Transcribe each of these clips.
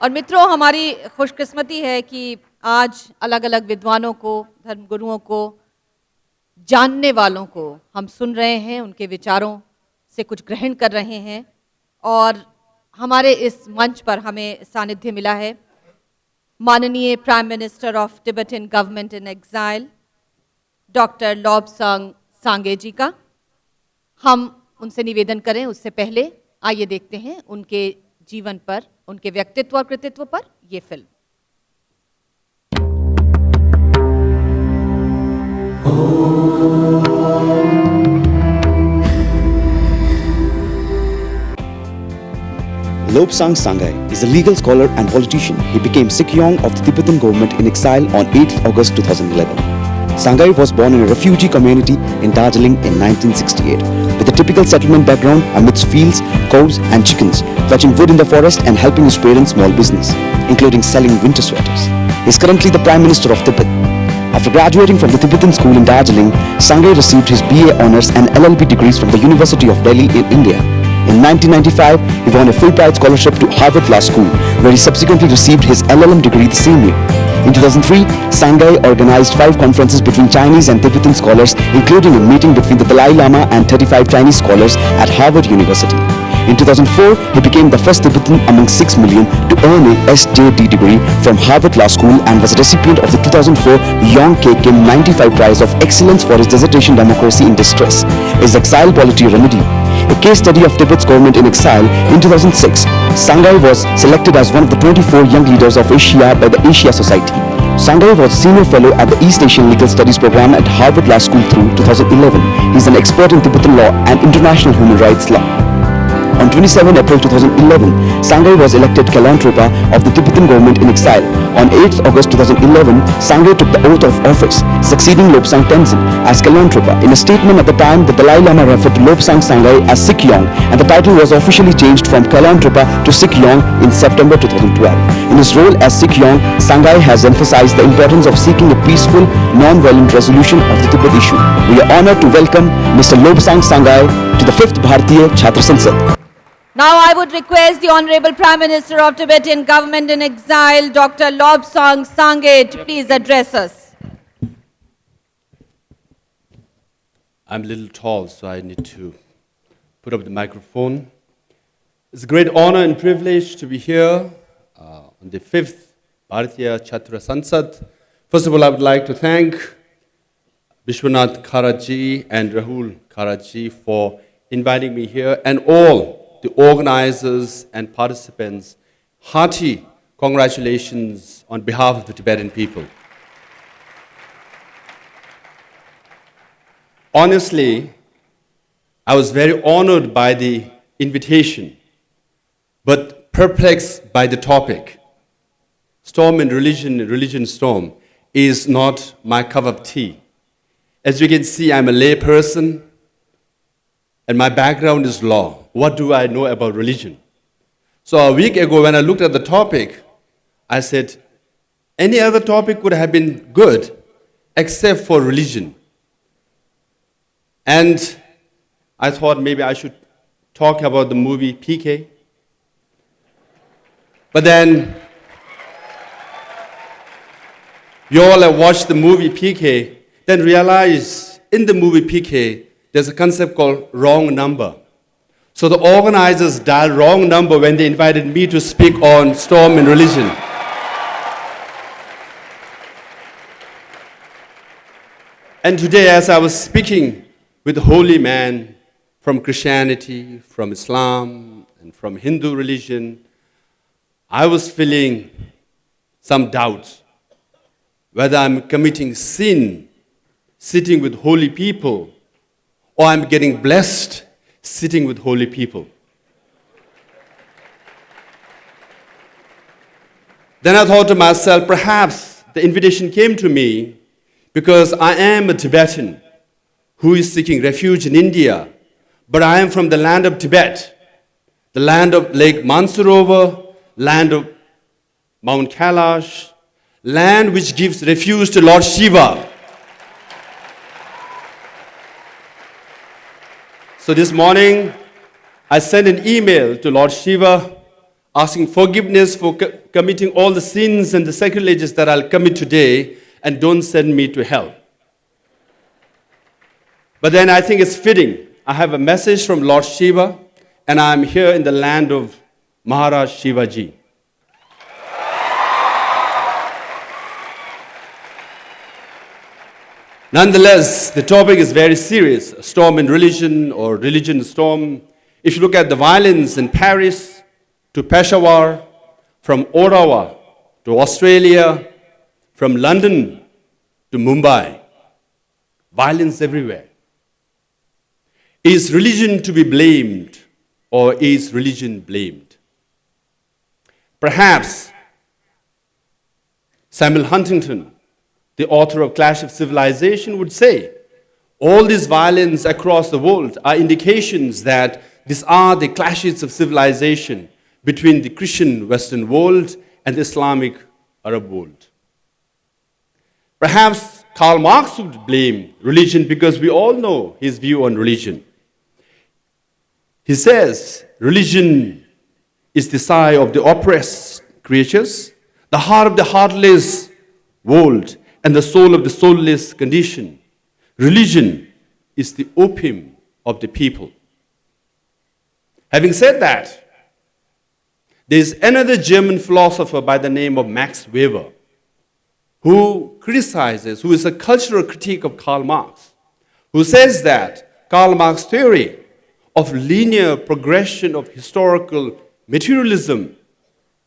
और मित्रों, हमारी खुशकिस्मती है कि आज अलग अलग विद्वानों को, धर्मगुरुओं को, जानने वालों को हम सुन रहे हैं, उनके विचारों से कुछ ग्रहण कर रहे हैं। और हमारे इस मंच पर हमें सानिध्य मिला है माननीय prime minister of Tibetan government in exile doctor Lobsang Sangay ji का। हम उनसे निवेदन करें उससे पहले आइए देखते हैं उनके जीवन पर, उनके व्यक्तित्व और कृतित्व पर ये film. Lobsang Sangay is a legal scholar and politician. He became Sikyong of the Tibetan Government-in-Exile on 8th August 2011. Sangay was born in a refugee community in Darjeeling in 1968, with a typical settlement background amidst fields, cows and chickens, fetching wood in the forest and helping his parents' small business, including selling winter sweaters. He is currently the Prime Minister of Tibet. After graduating from the Tibetan school in Darjeeling, Sangay received his BA honours and LLB degrees from the University of Delhi in India. In 1995, he won a Fulbright scholarship to Harvard Law School, where he subsequently received his LLM degree the same year. In 2003, Sangay organized 5 conferences between Chinese and Tibetan scholars, including a meeting between the Dalai Lama and 35 Chinese scholars at Harvard University. In 2004, he became the first Tibetan among 6 million to earn a SJD degree from Harvard Law School and was a recipient of the 2004 Yong K. Kim 95 Prize of Excellence for his dissertation Democracy in Distress, Is Exile Polity a Remedy? A case study of Tibet's government in exile. In 2006, Sangay was selected as one of the 24 young leaders of Asia by the Asia Society. Sangay was senior fellow at the East Asian Legal Studies program at Harvard Law School through 2011. He is an expert in Tibetan law and international human rights law. On 27 April 2011, Sangay was elected Kalantropa of the Tibetan government in exile. On 8 August 2011, Sangay took the oath of office, succeeding Lobsang Tenzin as Kalantropa. In a statement at the time, the Dalai Lama referred to Lobsang Sangay as Sikyong, and the title was officially changed from Kalantropa to Sikyong in September 2012. In his role as Sikyong, Sangay has emphasized the importance of seeking a peaceful, non-violent resolution of the Tibet issue. We are honored to welcome Mr. Lobsang Sangay to the 5th Bharatiya Chhatra Sansad. Now I would request the Honorable Prime Minister of Tibetan Government in Exile, Dr. Lobsang Sangay, to please address us. I'm a little tall, so I need to put up the microphone. It's a great honor and privilege to be here on the 5th Bharatiya Chhatra Sansad. First of all, I would like to thank Vishwanath Kharaji and Rahul Kharaji for inviting me here, and all the organizers and participants. Hearty congratulations on behalf of the Tibetan people. Honestly, I was very honored by the invitation, but perplexed by the topic. Storm and religion storm, is not my cup of tea. As you can see, I'm a lay person, and my background is law. What do I know about religion? So a week ago, when I looked at the topic, I said, any other topic would have been good, except for religion. And I thought maybe I should talk about the movie PK. But then, you all have watched the movie PK, then realize in the movie PK, there's a concept called wrong number. So the organizers dialed wrong number when they invited me to speak on storm and religion. And today, as I was speaking with a holy man from Christianity, from Islam, and from Hindu religion, I was feeling some doubt whether I'm committing sin sitting with holy people, or I'm getting blessed sitting with holy people. Then I thought to myself, perhaps the invitation came to me because I am a Tibetan who is seeking refuge in India, but I am from the land of Tibet, the land of Lake Mansarovar, land of Mount Kailash, land which gives refuge to Lord Shiva. So this morning, I sent an email to Lord Shiva asking forgiveness for committing all the sins and the sacrileges that I'll commit today, and don't send me to hell. But then I think it's fitting. I have a message from Lord Shiva, and I'm here in the land of Maharaj Shivaji. Nonetheless, the topic is very serious, a storm in religion or religion storm. If you look at the violence in Paris to Peshawar, from Ottawa to Australia, from London to Mumbai, violence everywhere. Is religion to be blamed, or is religion blamed? Perhaps Samuel Huntington, the author of Clash of Civilization, would say, all this violence across the world are indications that these are the clashes of civilization between the Christian Western world and the Islamic Arab world. Perhaps Karl Marx would blame religion because we all know his view on religion. He says, religion is the sigh of the oppressed creatures, the heart of the heartless world, and the soul of the soulless condition. Religion is the opium of the people. Having said that, there is another German philosopher by the name of Max Weber who criticizes, who is a cultural critique of Karl Marx, who says that Karl Marx's theory of linear progression of historical materialism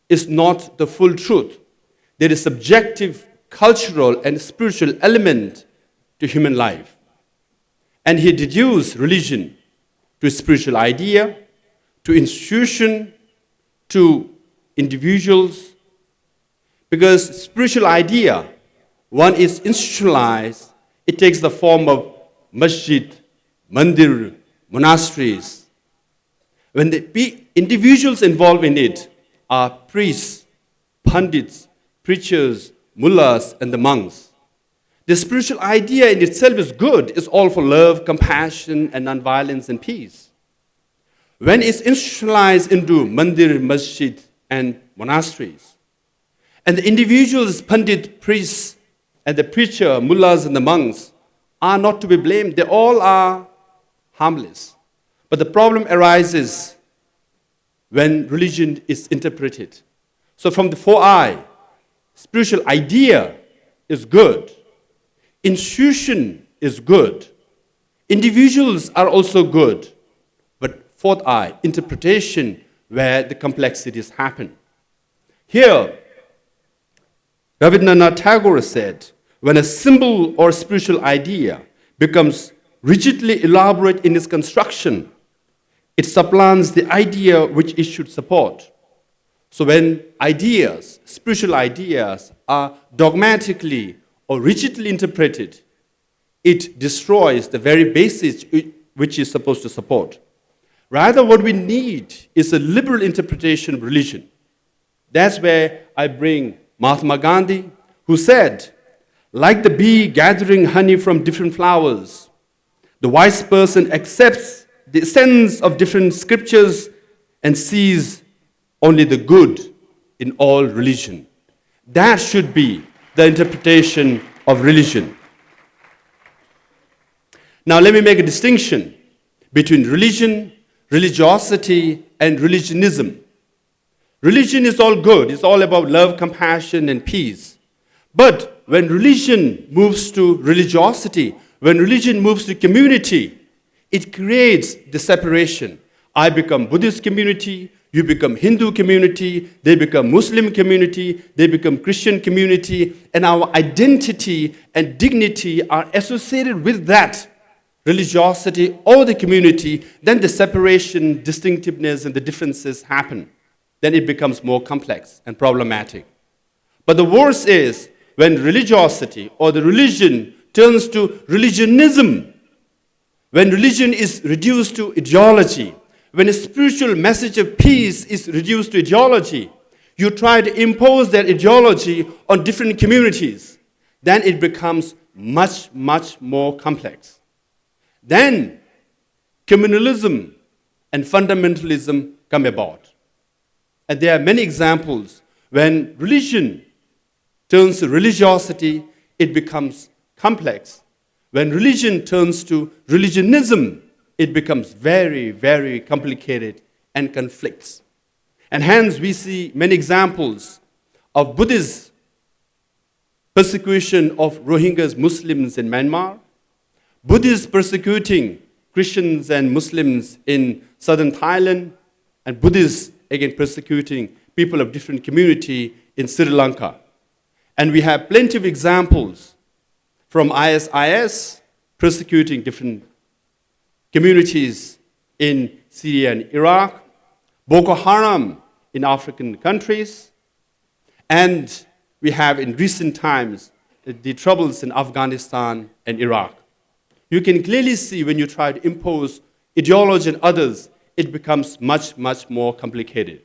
is not the full truth. There is subjective, cultural, and spiritual element to human life. And he deduced religion to a spiritual idea, to institution, to individuals. Because spiritual idea, one is institutionalized, it takes the form of masjid, mandir, monasteries. When the individuals involved in it are priests, pundits, preachers, mullahs, and the monks. The spiritual idea in itself is good. It's all for love, compassion, and nonviolence and peace. When it's institutionalized into mandir, masjid, and monasteries, and the individuals, pundit, priests, and the preacher, mullahs, and the monks are not to be blamed. They all are harmless. But the problem arises when religion is interpreted. So from the 4I, spiritual idea is good. Institution is good. Individuals are also good. But 4I, interpretation, where the complexities happen. Here, Rabindranath Tagore said, when a symbol or spiritual idea becomes rigidly elaborate in its construction, it supplants the idea which it should support. So when ideas, spiritual ideas, are dogmatically or rigidly interpreted, it destroys the very basis which is supposed to support. Rather, what we need is a liberal interpretation of religion. That's where I bring Mahatma Gandhi, who said, like the bee gathering honey from different flowers, the wise person accepts the essence of different scriptures and sees only the good in all religion. That should be the interpretation of religion. Now let me make a distinction between religion, religiosity, and religionism. Religion is all good. It's all about love, compassion, and peace. But when religion moves to religiosity, when religion moves to community, it creates the separation. I become Buddhist community, you become Hindu community, they become Muslim community, they become Christian community, and our identity and dignity are associated with that religiosity or the community. Then the separation, distinctiveness, and the differences happen. Then it becomes more complex and problematic. But the worst is when religiosity or the religion turns to religionism, when religion is reduced to ideology, when a spiritual message of peace is reduced to ideology, you try to impose that ideology on different communities, then it becomes much, much more complex. Then communalism and fundamentalism come about. And there are many examples when religion turns to religiosity, it becomes complex. When religion turns to religionism, it becomes very, very complicated and conflicts. And hence we see many examples of Buddhist persecution of Rohingyas Muslims in Myanmar, Buddhists persecuting Christians and Muslims in southern Thailand, and Buddhists again persecuting people of different community in Sri Lanka. And we have plenty of examples from ISIS persecuting different communities in Syria and Iraq, Boko Haram in African countries, and we have in recent times the troubles in Afghanistan and Iraq. You can clearly see when you try to impose ideology on others, it becomes much, much more complicated.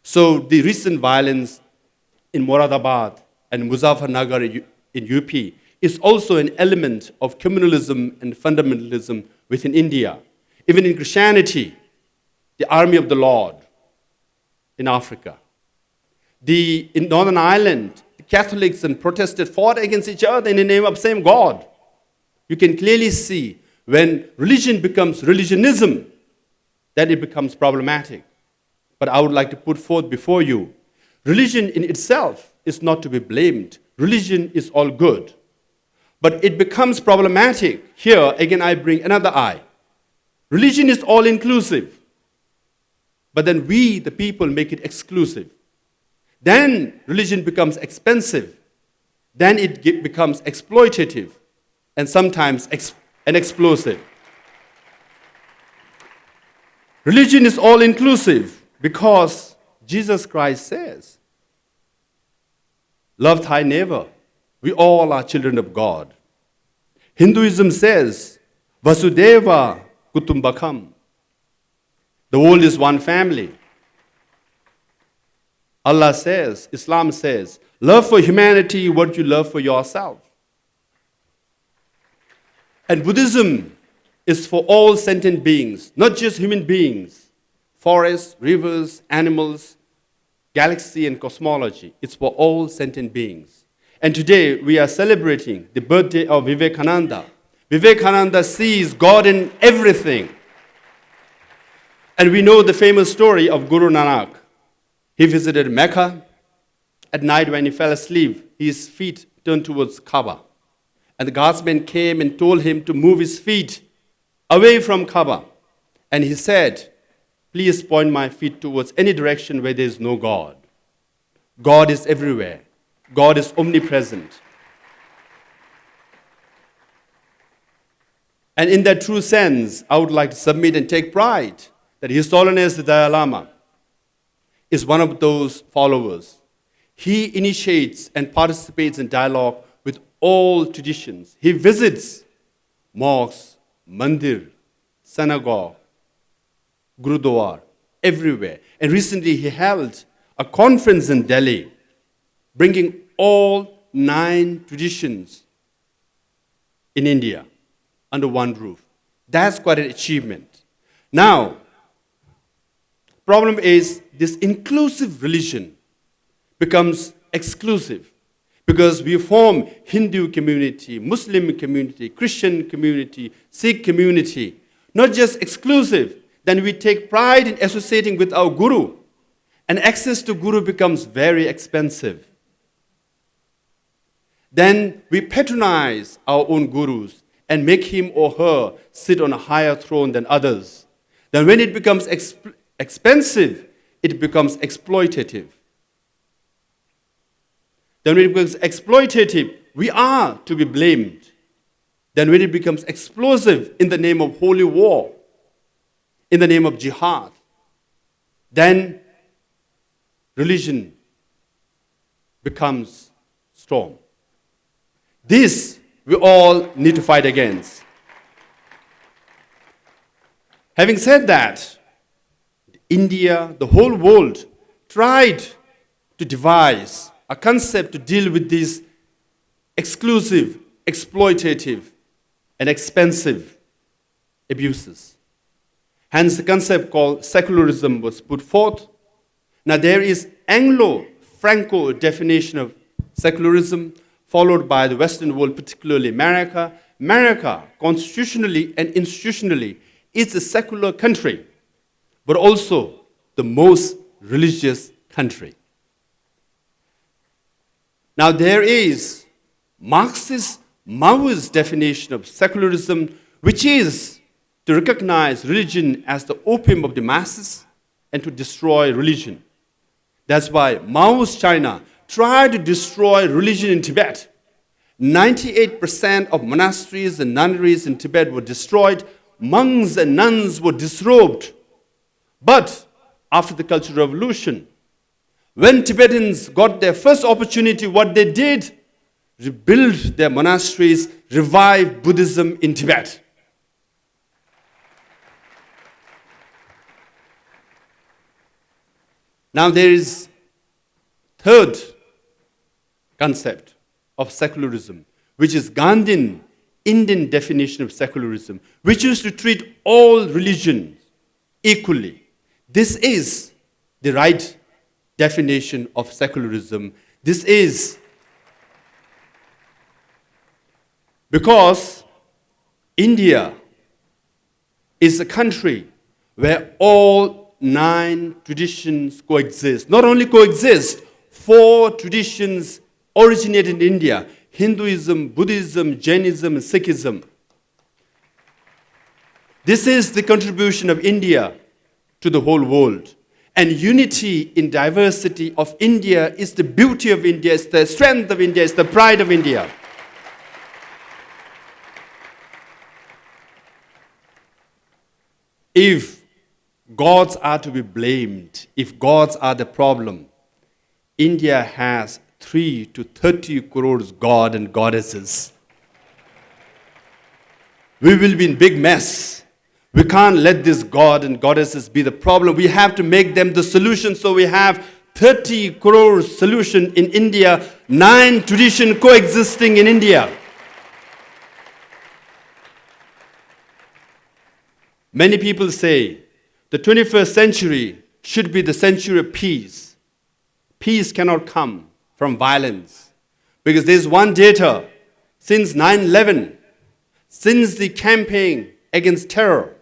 So the recent violence in Moradabad and Muzaffarnagar in UP is also an element of communalism and fundamentalism within India. Even in Christianity, the Army of the Lord in Africa. In Northern Ireland, the Catholics and Protestants fought against each other in the name of the same God. You can clearly see when religion becomes religionism, that it becomes problematic. But I would like to put forth before you, religion in itself is not to be blamed. Religion is all good. But it becomes problematic. Here, again, I bring another eye. Religion is all-inclusive. But then we, the people, make it exclusive. Then religion becomes expensive. Then it becomes exploitative and sometimes explosive. Religion is all-inclusive because Jesus Christ says, love thy neighbor. We all are children of God. Hinduism says, Vasudeva Kutumbakam. The world is one family. Allah says, Islam says, love for humanity what you love for yourself. And Buddhism is for all sentient beings, not just human beings, forests, rivers, animals, galaxy, and cosmology. It's for all sentient beings. And today we are celebrating the birthday of Vivekananda. Vivekananda sees God in everything. And we know the famous story of Guru Nanak. He visited Mecca. At night when he fell asleep, his feet turned towards Kaaba. And the guardsman came and told him to move his feet away from Kaaba. And he said, please point my feet towards any direction where there is no God. God is everywhere. God is omnipresent. And in that true sense, I would like to submit and take pride that His Holiness the Dalai Lama is one of those followers. He initiates and participates in dialogue with all traditions. He visits mosques, mandir, synagogue, gurudwara, everywhere. And recently he held a conference in Delhi, bringing all 9 traditions in India under one roof. That's quite an achievement. Now, problem is this inclusive religion becomes exclusive because we form Hindu community, Muslim community, Christian community, Sikh community, not just exclusive. Then we take pride in associating with our guru, and access to guru becomes very expensive. Then we patronize our own gurus and make him or her sit on a higher throne than others. Then when it becomes expensive, it becomes exploitative. Then when it becomes exploitative, we are to be blamed. Then when it becomes explosive in the name of holy war, in the name of jihad, then religion becomes storm. This we all need to fight against. Having said that, India, the whole world, tried to devise a concept to deal with these exclusive, exploitative, and expensive abuses. Hence, the concept called secularism was put forth. Now there is Anglo-Franco definition of secularism, followed by the Western world, particularly America. America, constitutionally and institutionally, is a secular country, but also the most religious country. Now there is Marxist, Maoist definition of secularism, which is to recognize religion as the opium of the masses and to destroy religion. That's why Mao's China tried to destroy religion in Tibet. 98% of monasteries and nunneries in Tibet were destroyed. Monks and nuns were disrobed. But after the Cultural Revolution, when Tibetans got their first opportunity, what they did, rebuild their monasteries, revive Buddhism in Tibet. Now there is third concept of secularism, which is Gandhian Indian definition of secularism, which is to treat all religions equally. This is the right definition of secularism. This is because India is a country where all 9 traditions coexist. Not only coexist, 4 traditions originated in India: Hinduism, Buddhism, Jainism, and Sikhism. This is the contribution of India to the whole world. And unity in diversity of India is the beauty of India, it's the strength of India, it's the pride of India. If gods are to be blamed, if gods are the problem, India has 3 to 30 crores god and goddesses. We will be in big mess. We can't let these god and goddesses be the problem. We have to make them the solution. So we have 30 crores solution in India, 9 traditions coexisting in India. Many people say the 21st century should be the century of peace. Peace cannot come from violence, because there's one data: since 9/11, since the campaign against terror,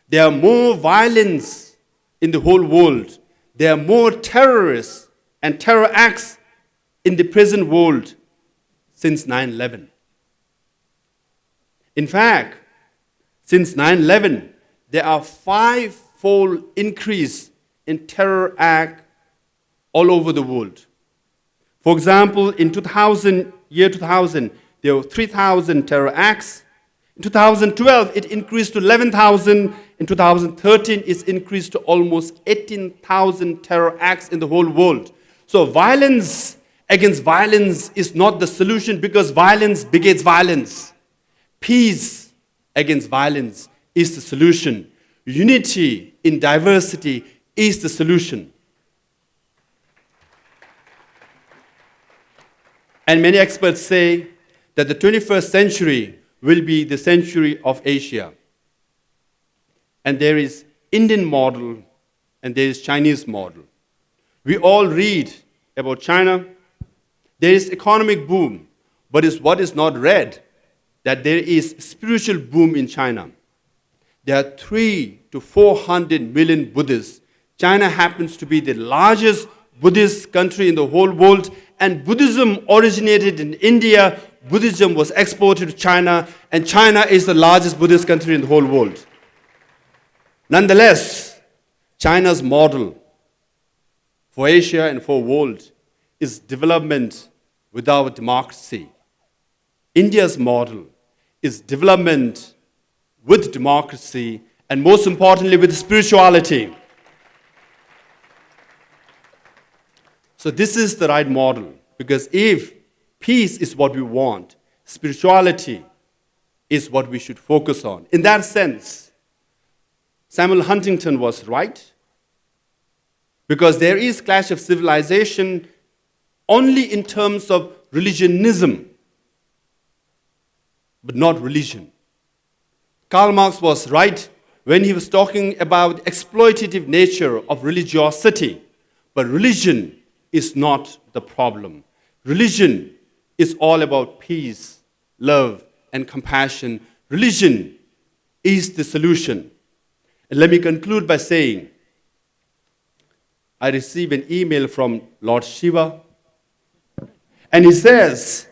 there are more violence in the whole world. There are more terrorists and terror acts in the present world since 9/11. In fact, since 9/11, there are 5-fold increase in terror act all over the world. For example, in 2000, there were 3,000 terror acts. In 2012, it increased to 11,000. In 2013, it's increased to almost 18,000 terror acts in the whole world. So violence against violence is not the solution, because violence begets violence. Peace against violence is the solution. Unity in diversity is the solution. And many experts say that the 21st century will be the century of Asia. And there is Indian model and there is Chinese model. We all read about China. There is economic boom, but what is not read, that there is spiritual boom in China. There are 300 to 400 million Buddhists. China happens to be the largest Buddhist country in the whole world, and Buddhism originated in India. Buddhism was exported to China, and China is the largest Buddhist country in the whole world. Nonetheless, China's model for Asia and for the world is development without democracy. India's model is development with democracy, and most importantly, with spirituality. So this is the right model, because if peace is what we want, spirituality is what we should focus on. In that sense, Samuel Huntington was right, because there is clash of civilization only in terms of religionism, but not religion. Karl Marx was right when he was talking about the exploitative nature of religiosity. But religion is not the problem. Religion is all about peace, love, and compassion. Religion is the solution. And let me conclude by saying, I received an email from Lord Shiva, and he says,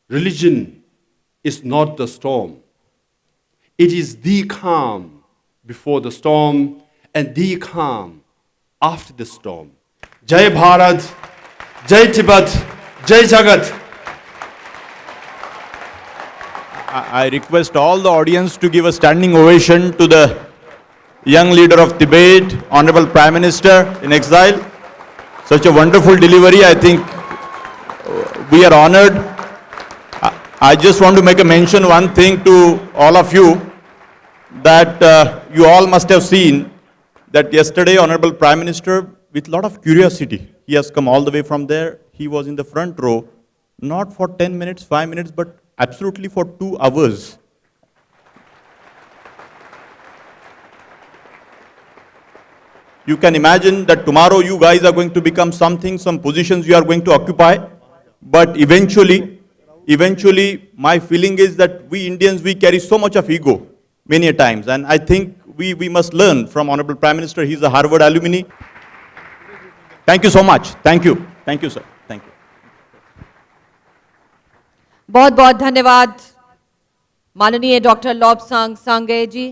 religion is not the storm. It is the calm before the storm and the calm after the storm. Jai Bharat, Jai Tibet, Jai Jagat. I request all the audience to give a standing ovation to the young leader of Tibet, Honorable Prime Minister in exile. Such a wonderful delivery. I think we are honored. I just want to make a mention one thing to all of you, that you all must have seen that yesterday Honorable Prime Minister, with a lot of curiosity, he has come all the way from there. He was in the front row, not for 10 minutes, 5 minutes, but absolutely for 2 hours. You can imagine that tomorrow you guys are going to become something, some positions you are going to occupy. But eventually, my feeling is that we Indians, we carry so much of ego many a times. And I think we must learn from Honorable Prime Minister. He's a Harvard alumni. Thank you so much. Thank you. Thank you, sir. Thank you. बहुत बहुत धन्यवाद माननीय doctor लॉबसांग सांगे जी।